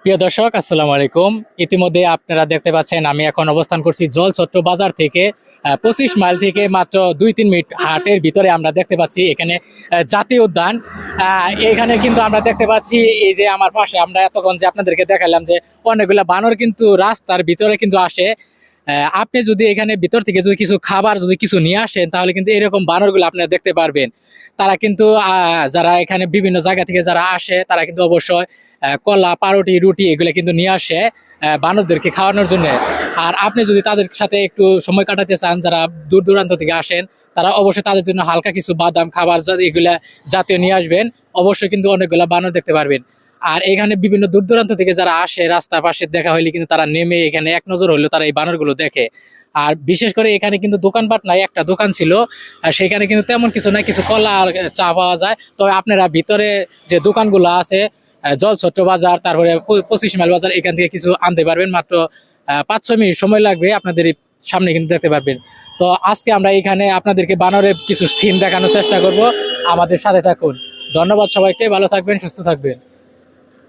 প্রিয় দর্শক, আসসালামু আলাইকুম। ইতিমধ্যে আপনারা দেখতে পাচ্ছেন আমি এখন অবস্থান করছি জলছত্র বাজার থেকে 25 মাইল থেকে মাত্র 2-3 মিনিট হাটের ভিতরে আমরা দেখতে পাচ্ছি এখানে জাতীয় উদ্যান। এখানে কিন্তু আমরা দেখতে পাচ্ছি এই যে আমার পাশে আমরা এতক্ষণ যে আপনাদেরকে দেখালাম যে অনেকগুলা বানর কিন্তু রাস্তার ভিতরে কিন্তু আসে। আপনি যদি এখানে ভিতর থেকে যদি কিছু খাবার যদি কিছু নিয়ে আসেন তাহলে কিন্তু এরকম বানরগুলো আপনারা দেখতে পারবেন। তারা কিন্তু যারা এখানে বিভিন্ন জায়গা থেকে যারা আসে তারা কিন্তু অবশ্যই কলা, পাউরুটি, রুটি এগুলো কিন্তু নিয়ে আসে বানরদেরকে খাওয়ানোর জন্য। আর আপনি যদি তাদের সাথে একটু সময় কাটাতে চান, যারা দূর দূরান্ত থেকে আসেন, তারা অবশ্যই তাদের জন্য হালকা কিছু বাদাম খাবার এগুলা জাতীয় নিয়ে আসবেন। অবশ্যই কিন্তু অনেকগুলা বানর দেখতে পারবেন। আর এখানে বিভিন্ন দূর দূরান্ত থেকে যারা আসে রাস্তা পাশে দেখা হইলে কিন্তু তারা নেমে এখানে এক নজর হইলেও তারা এই বানরগুলো দেখে। আর বিশেষ করে এখানে কিন্তু দোকানপাট নাই, একটা দোকান ছিল, আর সেখানে কিন্তু তেমন কিছু নাই, কিছু কলা আর চা পাওয়া যায়। তবে আপনারা ভিতরে যে দোকানগুলো আছে, জলছত্র বাজার, তারপরে 25 মাইল বাজার, এখান থেকে কিছু আনতে পারবেন। মাত্র 5-6 মিনিট সময় লাগবে, আপনাদের এই সামনে কিন্তু দেখতে পারবেন। তো আজকে আমরা এখানে আপনাদেরকে বানরের কিছু সিন দেখানোর চেষ্টা করব। আমাদের সাথে থাকুন। ধন্যবাদ সবাইকে, ভালো থাকবেন, সুস্থ থাকবেন।